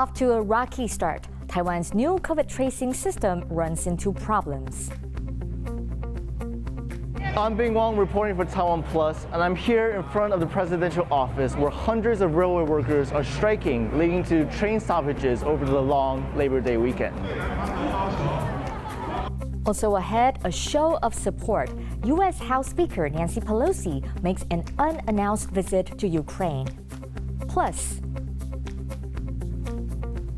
Off to a rocky start, Taiwan's new COVID tracing system runs into problems. I'm Bing Wong reporting for TaiwanPlus, and I'm here in front of the presidential office where hundreds of railway workers are striking, leading to train stoppages over the long Labor Day weekend. Also ahead, a show of support. U.S. House Speaker Nancy Pelosi makes an unannounced visit to Ukraine. Plus,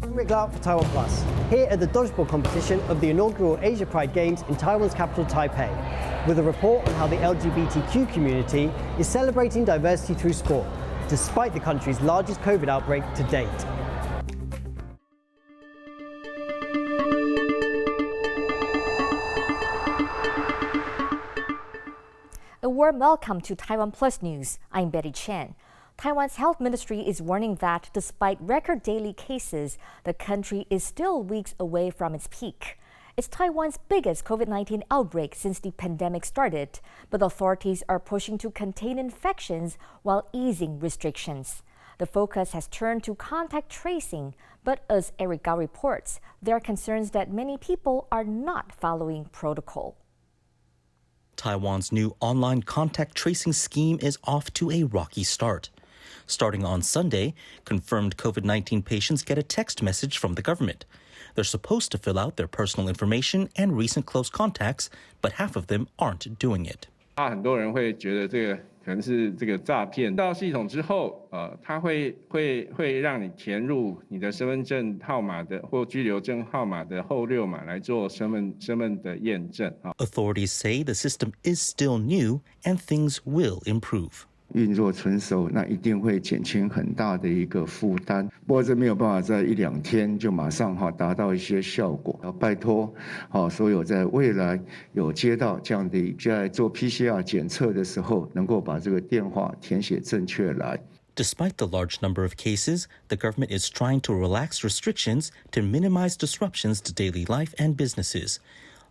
I'm Rick Clark for TaiwanPlus, here at the dodgeball competition of the inaugural Asia Pride Games in Taiwan's capital Taipei, with a report on how the LGBTQ community is celebrating diversity through sport, despite the country's largest COVID outbreak to date. a warm welcome to TaiwanPlus News. I'm Betty Chen. Taiwan's health ministry is warning that despite record daily cases, the country is still weeks away from its peak. It's Taiwan's biggest COVID-19 outbreak since the pandemic started, but authorities are pushing to contain infections while easing restrictions. The focus has turned to contact tracing, but as Eric Gao reports, there are concerns that many people are not following protocol. Taiwan's new online contact tracing scheme is off to a rocky start. Starting on Sunday, confirmed COVID-19 patients get a text message from the government. They're supposed to fill out their personal information and recent close contacts, but half of them aren't doing it. 很多人会觉得这个可能是这个诈骗。到系统之后，它会让你填入你的身份证号码的或居留证号码的后6码来做身份的验证。Authorities say the system is still new and things will improve. 运作成熟，那一定会减轻很大的一个负担。不过这没有办法在1、2天就马上达到一些效果。要拜托所有在未来有接到这样的在做 PCR 检测的时候，能够把这个电话填写正确来。Despite the large number of cases, the government is trying to relax restrictions to minimize disruptions to daily life and businesses.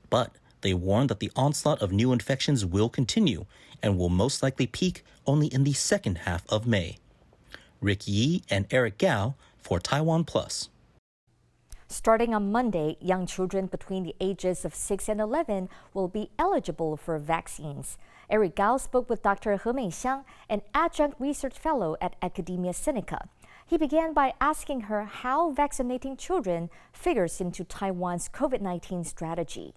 But they warn that the onslaught of new infections will continue and will most likely peak only in the second half of May. Rick Yi and Eric Gao for TaiwanPlus. Starting on Monday, young children between the ages of 6 and 11 will be eligible for vaccines. Eric Gao spoke with Dr. He Meixiang, an adjunct research fellow at Academia Sinica. He began by asking her how vaccinating children figures into Taiwan's COVID-19 strategy.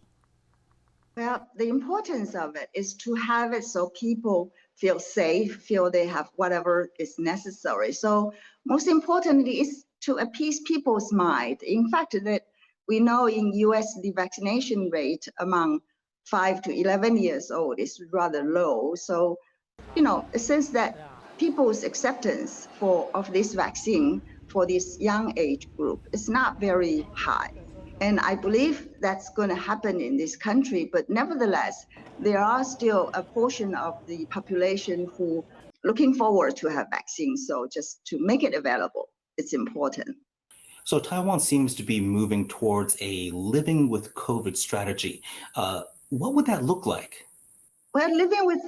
Well, the importance of it is to have it so people feel safe, feel they have whatever is necessary. So most importantly is to appease people's mind. In fact, that we know in US the vaccination rate among 5 to 11 years old is rather low. So, since that people's acceptance of this vaccine for this young age group is not very high. And I believe that's going to happen in this country. But nevertheless, there are still a portion of the population who looking forward to have vaccines. So just to make it available, it's important. So Taiwan seems to be moving towards a living with COVID strategy. What would that look like? Well, living with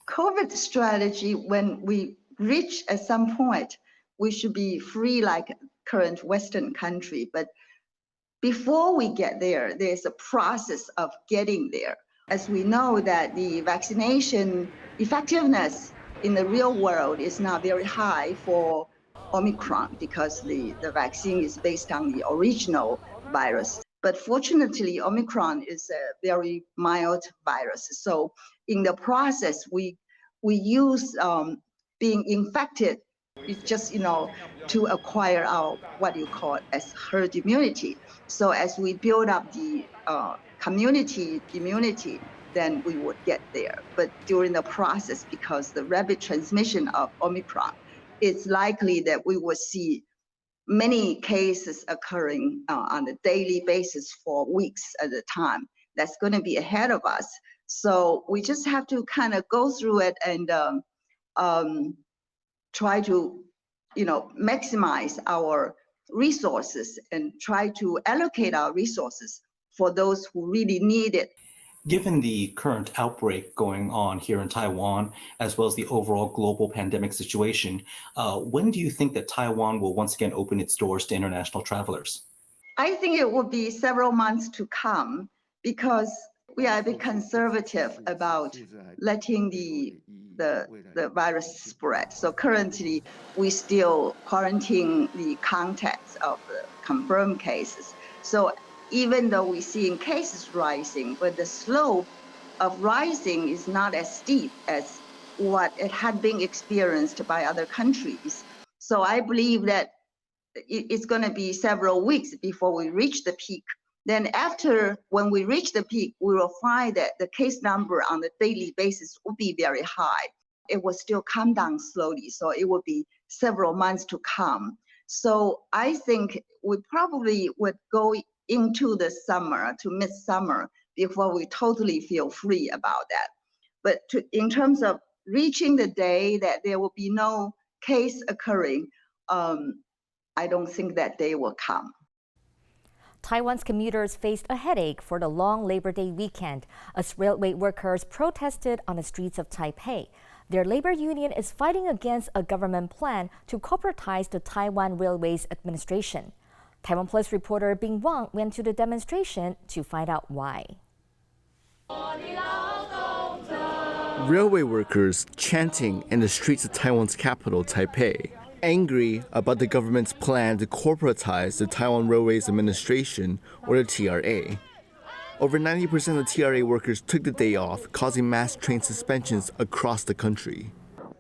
COVID strategy, when we reach at some point, we should be free like current Western country. But before we get there, there's a process of getting there. As we know that the vaccination effectiveness in the real world is not very high for Omicron because the vaccine is based on the original virus. But fortunately, Omicron is a very mild virus. So in the process, we use being infected, it's just, to acquire our, what you call as herd immunity. So as we build up the community immunity, then we would get there. But during the process, because the rapid transmission of Omicron, it's likely that we will see many cases occurring on a daily basis for weeks at a time. That's going to be ahead of us. So we just have to kind of go through it and try to, maximize our resources and try to allocate our resources for those who really need it. Given the current outbreak going on here in Taiwan, as well as the overall global pandemic situation, when do you think that Taiwan will once again open its doors to international travelers? I think it will be several months to come because we are a bit conservative about letting the virus spread. So currently, we still quarantine the contacts of the confirmed cases. So even though we're seeing cases rising, but the slope of rising is not as steep as what it had been experienced by other countries. So I believe that it's going to be several weeks before we reach the peak. Then when we reach the peak, we will find that the case number on the daily basis will be very high. It will still come down slowly, so it will be several months to come. So I think we probably would go into the summer to midsummer before we totally feel free about that. But in terms of reaching the day that there will be no case occurring, I don't think that day will come. Taiwan's commuters faced a headache for the long Labor Day weekend as railway workers protested on the streets of Taipei. Their labor union is fighting against a government plan to corporatize the Taiwan Railways Administration. TaiwanPlus reporter Bing Wang went to the demonstration to find out why. Railway workers chanting in the streets of Taiwan's capital, Taipei, angry about the government's plan to corporatize the Taiwan Railways Administration, or the TRA. Over 90% of TRA workers took the day off, causing mass train suspensions across the country.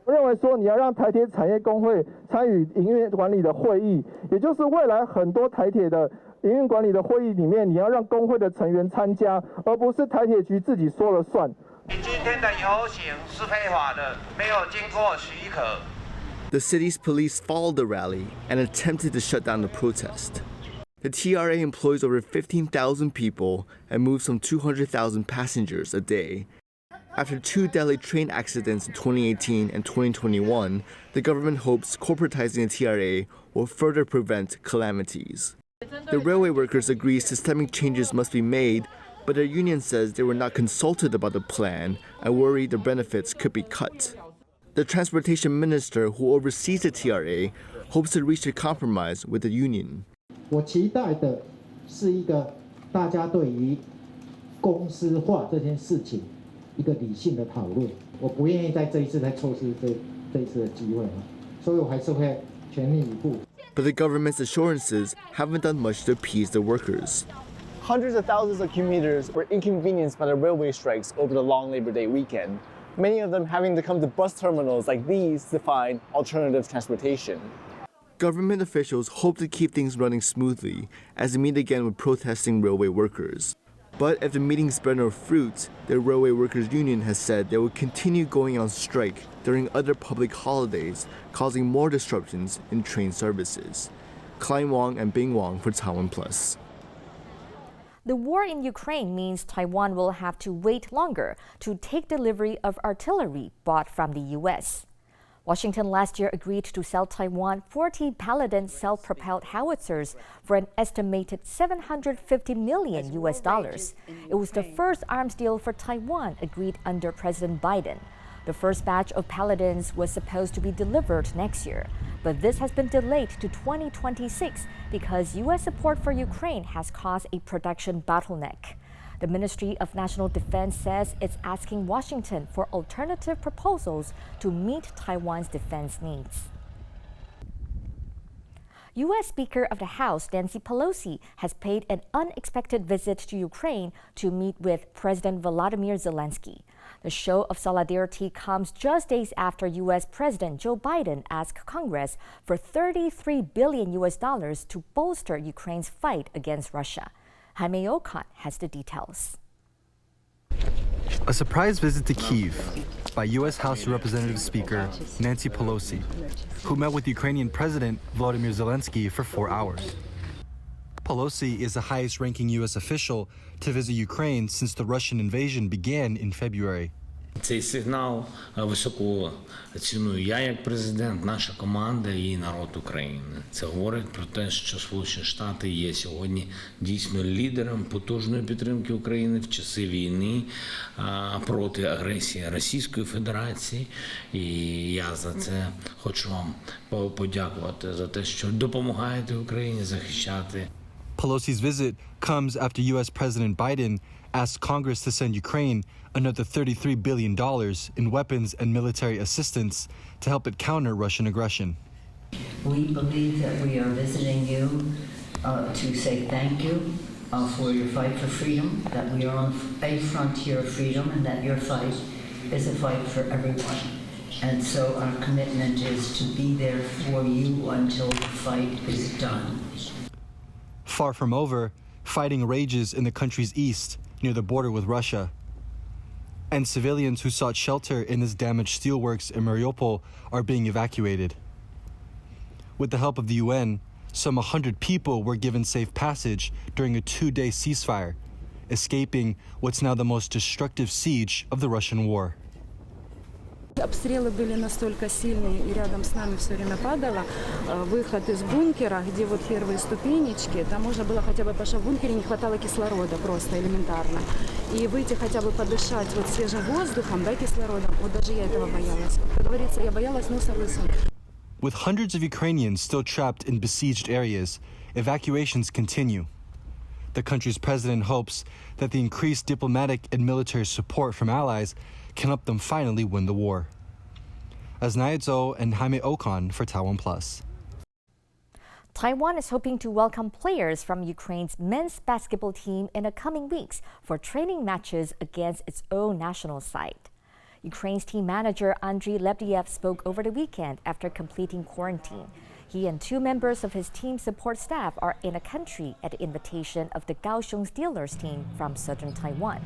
我认为说你要让台铁产业工会参与营运管理的会议，也就是未来很多台铁的营运管理的会议里面，你要让工会的成员参加，而不是台铁局自己说了算。今天的游行是非法的，没有经过许可。 The city's police followed the rally and attempted to shut down the protest. The TRA employs over 15,000 people and moves some 200,000 passengers a day. After two deadly train accidents in 2018 and 2021, the government hopes corporatizing the TRA will further prevent calamities. The railway workers agree systemic changes must be made, but their union says they were not consulted about the plan and worry their benefits could be cut. The transportation minister who oversees the TRA hopes to reach a compromise with the union. 我期待的是一个大家对于公司化这件事情一个理性的讨论。我不愿意在这一次再错失这一次的机会，所以我还是会全力以赴。 But the government's assurances haven't done much to appease the workers. Hundreds of thousands of commuters were inconvenienced by the railway strikes over the long Labor Day weekend, many of them having to come to bus terminals like these to find alternative transportation. Government officials hope to keep things running smoothly as they meet again with protesting railway workers. But if the meetings bear no fruit, the Railway Workers Union has said they will continue going on strike during other public holidays, causing more disruptions in train services. Klein Wang and Bing Wang for TaiwanPlus. The war in Ukraine means Taiwan will have to wait longer to take delivery of artillery bought from the U.S. Washington last year agreed to sell Taiwan 40 Paladin self-propelled howitzers for an estimated $750 million US. It was the first arms deal for Taiwan agreed under President Biden. The first batch of Paladins was supposed to be delivered next year, but this has been delayed to 2026 because U.S. support for Ukraine has caused a production bottleneck. The Ministry of National Defense says it's asking Washington for alternative proposals to meet Taiwan's defense needs. U.S. Speaker of the House Nancy Pelosi has paid an unexpected visit to Ukraine to meet with President Volodymyr Zelensky. The show of solidarity comes just days after U.S. President Joe Biden asked Congress for $33 billion to bolster Ukraine's fight against Russia. Jaime Okan has the details. A surprise visit to Kyiv by U.S. House Representative Speaker Nancy Pelosi, who met with Ukrainian President Volodymyr Zelensky for 4 hours. Pelosi is the highest-ranking U.S. official to visit Ukraine since the Russian invasion began in February. Цей сигнал високо ціную я як президент, наша команда і народ України. Це говорить про те, що Сполучені Штати є сьогодні дійсно лідером потужної підтримки України в часи війни проти агресії Російської Федерації. І я за це хочу вам подякувати за те, що допомагаєте Україні захищати. Pelosi's visit comes after U.S. President Biden asked Congress to send Ukraine another $33 billion in weapons and military assistance to help it counter Russian aggression. We believe that we are visiting you to say thank you for your fight for freedom, that we are on a frontier of freedom, and that your fight is a fight for everyone. And so our commitment is to be there for you until the fight is done. Far from over, fighting rages in the country's east near the border with Russia. And civilians who sought shelter in this damaged steelworks in Mariupol are being evacuated. With the help of the UN, some 100 people were given safe passage during a 2-day ceasefire, escaping what's now the most destructive siege of the Russian war. Обстрелы были настолько сильные, и рядом с нами все время падало. Выход из бункера, где вот первые ступенечки, там можно было хотя бы, потому что в бункере не хватало кислорода просто элементарно. И выйти хотя бы подышать вот свежим воздухом, да, кислородом, вот даже я этого боялась. Как говорится, я боялась носа высунуть. With hundreds of Ukrainians still trapped in besieged areas, evacuations continue. The country's president hopes that the increased diplomatic and military support from allies can help them finally win the war. Asnaya Zhou and Jaime Okan for TaiwanPlus. Taiwan is hoping to welcome players from Ukraine's men's basketball team in the coming weeks for training matches against its own national side. Ukraine's team manager Andriy Lebedyev spoke over the weekend after completing quarantine. He and 2 members of his team support staff are in the country at the invitation of the Kaohsiung Steelers team from southern Taiwan.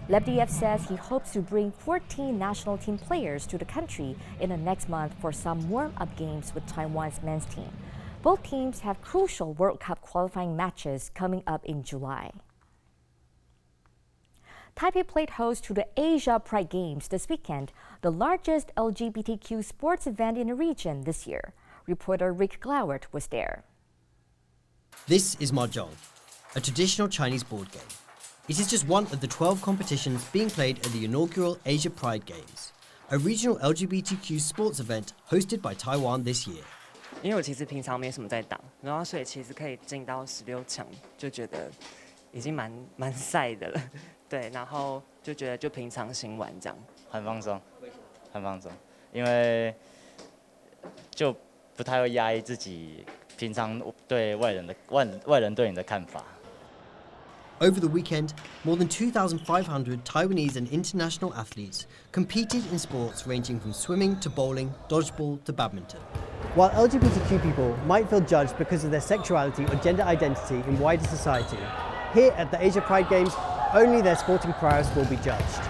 Lebedyev says he hopes to bring 14 national team players to the country in the next month for some warm-up games with Taiwan's men's team. Both teams have crucial World Cup qualifying matches coming up in July. Taipei played host to the Asia Pride Games this weekend, the largest LGBTQ sports event in the region this year. Reporter Rick Glauert was there. This is Mahjong, a traditional Chinese board game. It is just one of the 12 competitions being played at the inaugural Asia Pride Games, a regional LGBTQ sports event hosted by Taiwan this year. 因为我其实平常没什么在打，然后所以其实可以进到16强，就觉得已经蛮晒的了，对，然后就觉得就平常心玩这样，很放松，很放松，因为就不太会压抑自己平常对外人对你的看法。 Over the weekend, more than 2,500 Taiwanese and international athletes competed in sports ranging from swimming to bowling, dodgeball to badminton. While LGBTQ people might feel judged because of their sexuality or gender identity in wider society, here at the Asia Pride Games, only their sporting prowess will be judged.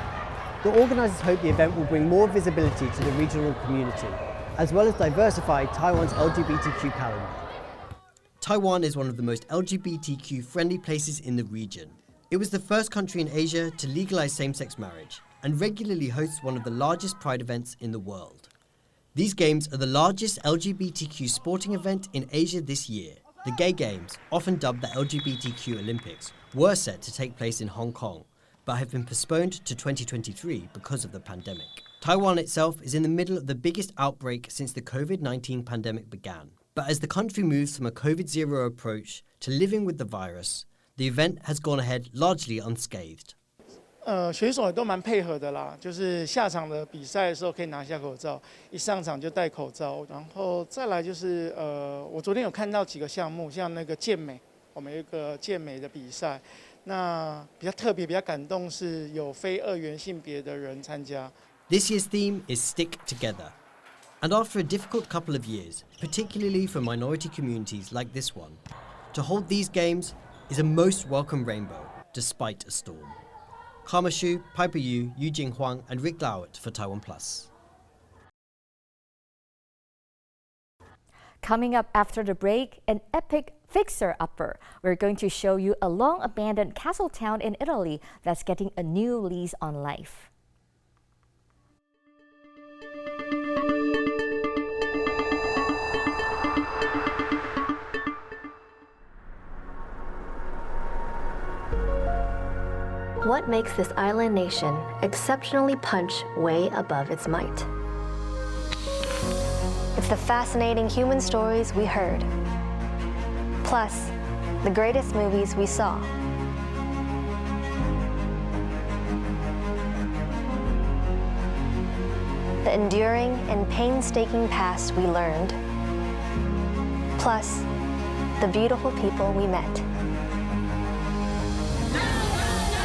The organisers hope the event will bring more visibility to the regional community, as well as diversify Taiwan's LGBTQ calendar. Taiwan is one of the most LGBTQ-friendly places in the region. It was the first country in Asia to legalize same-sex marriage and regularly hosts one of the largest pride events in the world. These games are the largest LGBTQ sporting event in Asia this year. The Gay Games, often dubbed the LGBTQ Olympics, were set to take place in Hong Kong, but have been postponed to 2023 because of the pandemic. Taiwan itself is in the middle of the biggest outbreak since the COVID-19 pandemic began. But as the country moves from a COVID-0 approach to living with the virus, the event has gone ahead largely unscathed. 选手也都蛮配合的啦，就是下场的比赛的时候可以拿下口罩，一上场就戴口罩。然后再来就是我昨天有看到几个项目，像那个健美，我们有一个健美的比赛，那比较特别、比较感动是有非二元性别的人参加。This year's theme is Stick Together. And after a difficult couple of years, particularly for minority communities like this one, to hold these games is a most welcome rainbow, despite a storm. Karma Xu, Piper Yu, Yu Jing Huang, and Rick Glauert for TaiwanPlus. Coming up after the break, an epic fixer-upper. We're going to show you a long-abandoned castle town in Italy that's getting a new lease on life. what makes this island nation exceptionally punch way above its might. It's the fascinating human stories we heard, plus the greatest movies we saw. The enduring and painstaking past we learned, plus the beautiful people we met.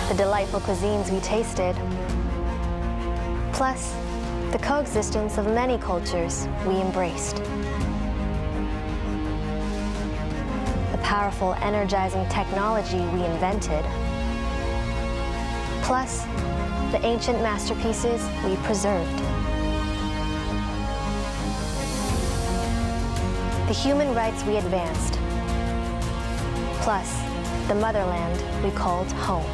The delightful cuisines we tasted, plus the coexistence of many cultures we embraced. The powerful, energizing technology we invented, plus the ancient masterpieces we preserved. The human rights we advanced, plus the motherland we called home.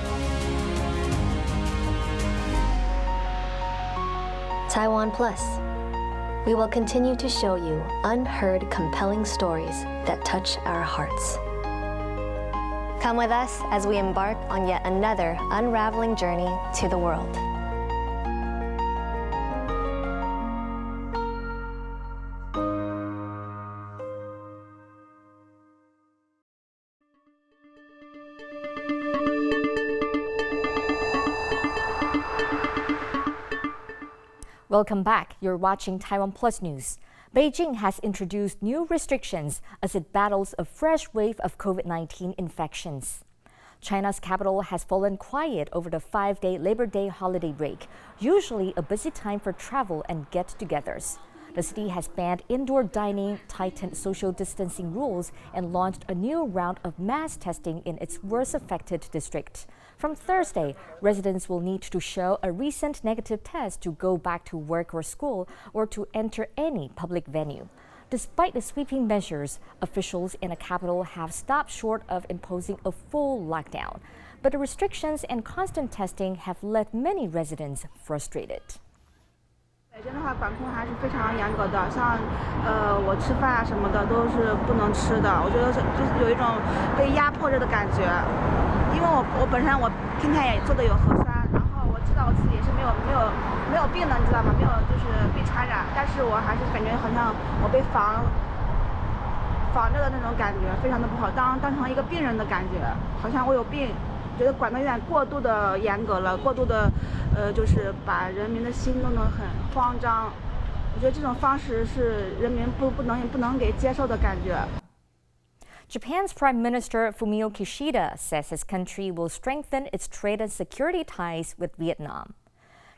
TaiwanPlus. We will continue to show you unheard, compelling stories that touch our hearts. Come with us as we embark on yet another unraveling journey to the world. Welcome back. You're watching TaiwanPlus News. Beijing has introduced new restrictions as it battles a fresh wave of COVID-19 infections. China's capital has fallen quiet over the 5-day Labor Day holiday break, usually a busy time for travel and get-togethers. The city has banned indoor dining, tightened social distancing rules, and launched a new round of mass testing in its worst affected district. From Thursday, residents will need to show a recent negative test to go back to work or school or to enter any public venue. Despite the sweeping measures, officials in the capital have stopped short of imposing a full lockdown. But the restrictions and constant testing have left many residents frustrated. 北京的话，管控还是非常严格的，像我吃饭啊什么的都是不能吃的，我觉得就是有一种被压迫着的感觉。因为我本身我今天也做的有核酸，然后我知道我自己是没有病的，你知道吗？没有就是被传染，但是我还是感觉好像我被防着的那种感觉，非常的不好，当成一个病人的感觉，好像我有病。 觉得管得有点过度的严格了，过度的，就是把人民的心弄得很慌张。我觉得这种方式是人民不能给接受的感觉。 Japan's Prime Minister Fumio Kishida says his country will strengthen its trade and security ties with Vietnam.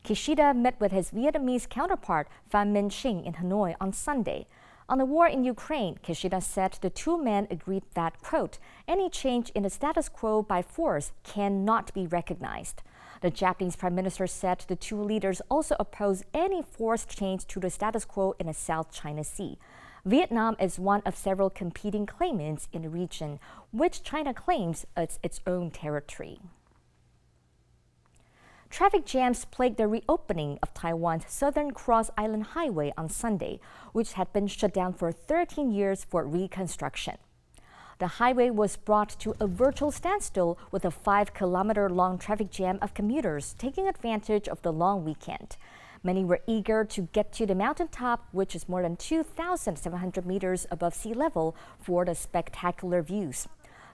Kishida met with his Vietnamese counterpart Pham Minh Chinh in Hanoi on Sunday. On the war in Ukraine, Kishida said the two men agreed that, quote, any change in the status quo by force cannot be recognized. The Japanese Prime Minister said the two leaders also oppose any forced change to the status quo in the South China Sea. Vietnam is one of several competing claimants in the region, which China claims as its own territory. Traffic jams plagued the reopening of Taiwan's Southern Cross Island Highway on Sunday, which had been shut down for 13 years for reconstruction. The highway was brought to a virtual standstill with a 5-kilometer-long traffic jam of commuters taking advantage of the long weekend. Many were eager to get to the mountaintop, which is more than 2,700 meters above sea level, for the spectacular views.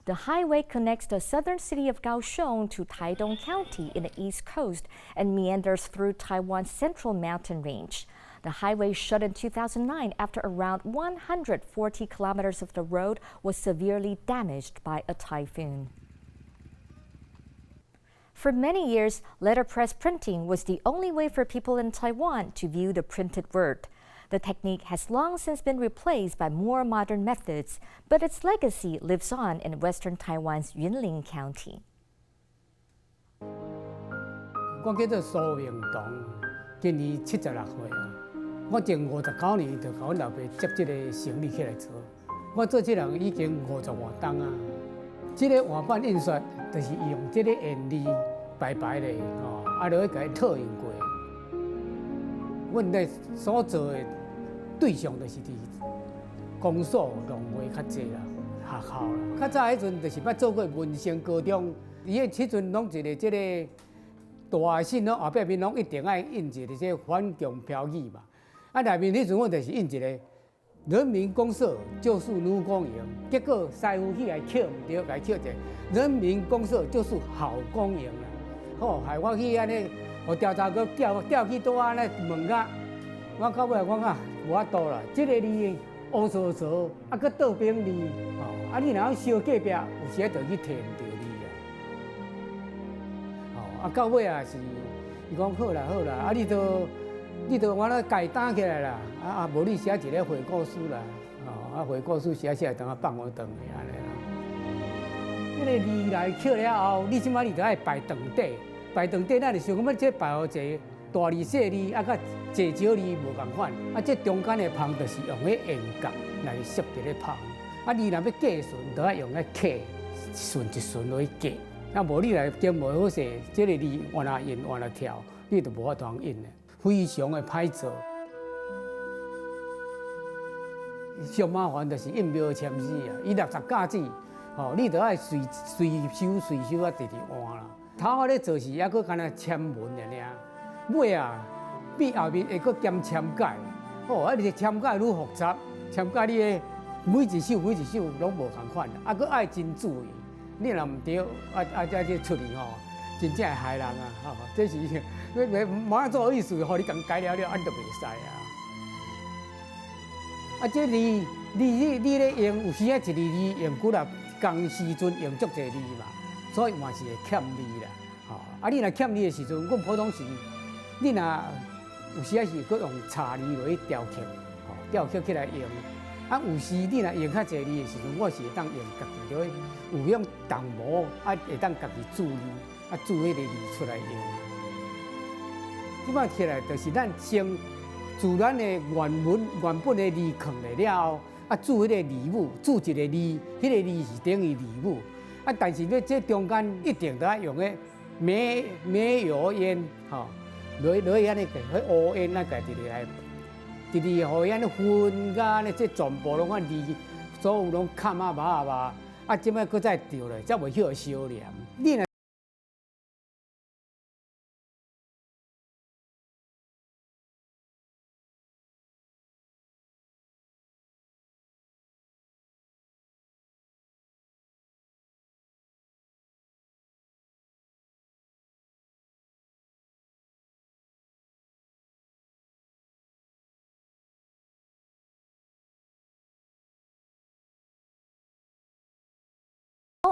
The highway connects the southern city of Kaohsiung to Taidong County in the east coast and meanders through Taiwan's central mountain range. The highway shut in 2009 after around 140 kilometers of the road was severely damaged by a typhoon. For many years, letterpress printing was the only way for people in Taiwan to view the printed word. The technique has long since been replaced by more modern methods, but its legacy lives on in western Taiwan's Yunlin County. 我叫做苏明东，今年76岁啊。我前59年就甲阮老爸接这个生意起来做，我做这人已经50多档啊。这个画板印刷就是用这个颜料白白的啊，落去甲伊拓印过。阮咧所做的对象就是伫公所、农会较济啦，学校啦。较早迄阵就是捌做过文生高中，伊迄阵拢一个即个大信拢后壁面拢一定爱印一个这反共标语嘛。啊，内面迄阵我就是印一个人民公社就是女公营，结果师傅去来扣唔对，来扣者人民公社就是好公营啦。好，害我去安尼，互调查局调去倒安尼问甲，我到尾我讲无法度啦，这个字乌糟糟，啊，搁倒边字，哦，啊，你若烧隔壁，有时就去填唔着字啊。哦，啊，到尾啊是，伊讲好啦好啦，啊，你都我咧改打起来啦，啊，无你写一个悔过书啦，哦，啊，悔过书写起来，等下放我长去安尼啦。这个字来刻了后，你即摆你就爱排长底，排长底，咱就想讲要这排好一个大字小字，啊，甲济少字无共款，啊，这中间的旁就是用迄圆角来设伫咧旁，啊，你若要计顺，就爱用迄刻顺一顺落去计，啊，无你来兼无好势，这个字往哪印往哪跳，你就无法通印的。非常的歹做，上麻烦就是印标签字啊，伊60架子，吼，你都爱随收啊，直换啦。头仔咧做事还佫干那签文尔，尾啊比后面会佫兼签改，哦，啊，你签改愈复杂，签改你的每一首拢无共款，啊，佫爱真注意，你若唔对，这出去吼。真正会害人啊！吼，这是马上做好意思，互你共改了，安就袂使啊！啊，这你咧用，有时啊一字用几啊，同时阵用足侪字嘛，所以嘛是会欠字啦。吼，啊，你若欠字的时阵，阮普通时，你若有时啊是佫用查字落去调刻，吼，调刻起来用。啊，有时你若用较侪字的时阵，我是会当用家己落去有用动模，啊，会当家己注字。啊，注迄个字出来用。即摆起来就是咱先自咱的原本的字藏来了后，啊，注迄个字母，注一个字，迄个字是等于字母。啊，但是咧这中间一定都要用个煤油烟，吼，落去安尼个，迄乌烟那个直来，互伊安尼混甲安尼，这全部拢按字，所有拢砍啊麻，啊，即摆搁再调咧，才袂晓烧黏。你若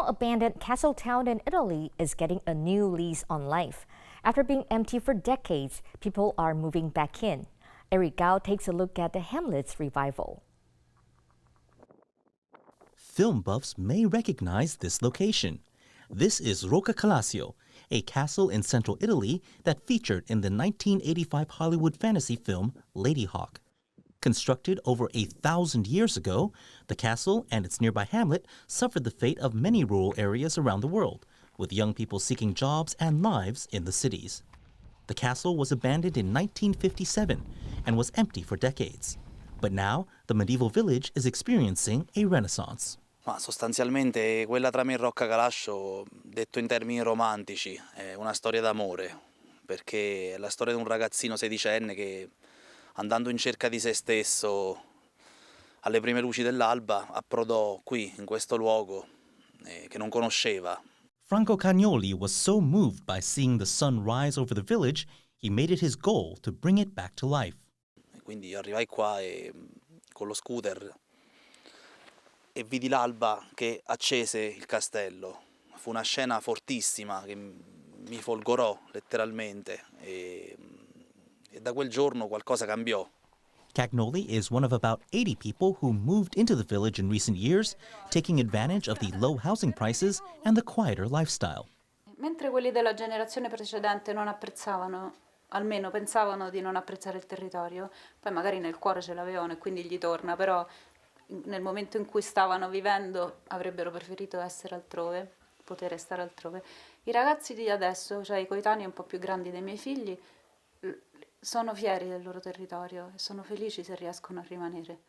Abandoned castle town in Italy is getting a new lease on life. After being empty for decades, people are moving back in. Eric Gao takes a look at the hamlet's revival. Film buffs may recognize this location. This is Roccacalacio, a castle in central Italy that featured in the 1985 Hollywood fantasy film Lady Hawk. Constructed over 1,000 years ago, the castle and its nearby hamlet suffered the fate of many rural areas around the world, with young people seeking jobs and lives in the cities. The castle was abandoned in 1957 and was empty for decades. But now, the medieval village is experiencing a renaissance. Ma sostanzialmente quella trama in Roccacalacio, detto in termini romantici, è una storia d'amore, perché è la storia di un ragazzino sedicenne che, andando in cerca di se stesso alle prime luci dell'alba, approdò qui, in questo luogo che non conosceva. Franco Cagnoli was so moved by seeing the sun rise over the village, he made it his goal to bring it back to life. Quindi io arrivai qua con lo scooter e vidi l'alba che accese il castello. Fu una scena fortissima che mi folgorò letteralmente e da quel giorno qualcosa cambiò. Cagnoli is one of about 80 people who moved into the village in recent years, taking advantage of the low housing prices and the quieter lifestyle. Mentre quelli della generazione precedente non apprezzavano, almeno pensavano di non apprezzare il territorio, poi magari nel cuore ce l'avevano e quindi gli torna, però nel momento in cui stavano vivendo avrebbero preferito essere altrove, poter stare altrove. I ragazzi di adesso, cioè i coetanei un po' più grandi dei miei figli, sono fieri del loro territorio e sono felici se riescono a rimanere.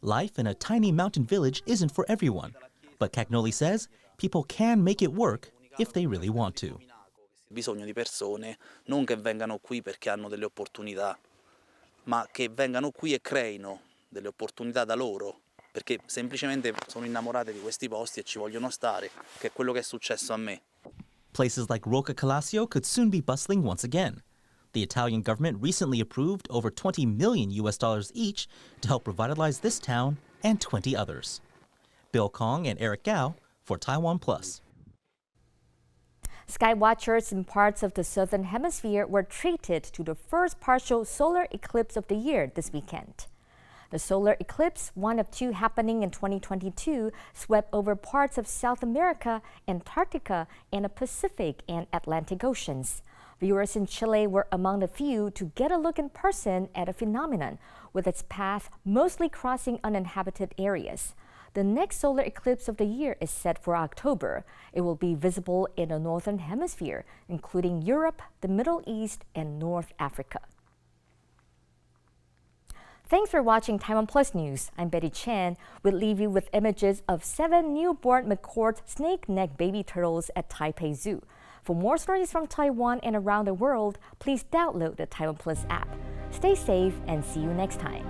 Life in a tiny mountain village isn't for everyone, but Cagnoli says people can make it work if they really want to. Bisogno di persone non che vengano qui perché hanno delle opportunità, ma che vengano qui e creino delle opportunità da loro, perché semplicemente sono innamorate di questi posti e ci vogliono stare, che è quello che è successo a me. Places like Rocca Calascio could soon be bustling once again. The Italian government recently approved over $20 million each to help revitalize this town and 20 others. Bill Kong and Eric Gao for TaiwanPlus. Sky watchers in parts of the southern hemisphere were treated to the first partial solar eclipse of the year this weekend. The solar eclipse, one of two happening in 2022, swept over parts of South America, Antarctica, and the Pacific and Atlantic Oceans. Viewers in Chile were among the few to get a look in person at a phenomenon, with its path mostly crossing uninhabited areas. The next solar eclipse of the year is set for October. It will be visible in the northern hemisphere, including Europe, the Middle East, and North Africa. Thanks for watching TaiwanPlus News. I'm Betty Chen. We'll leave you with images of 7 newborn McCord snake-necked baby turtles at Taipei Zoo. For more stories from Taiwan and around the world, please download the TaiwanPlus app. Stay safe and see you next time.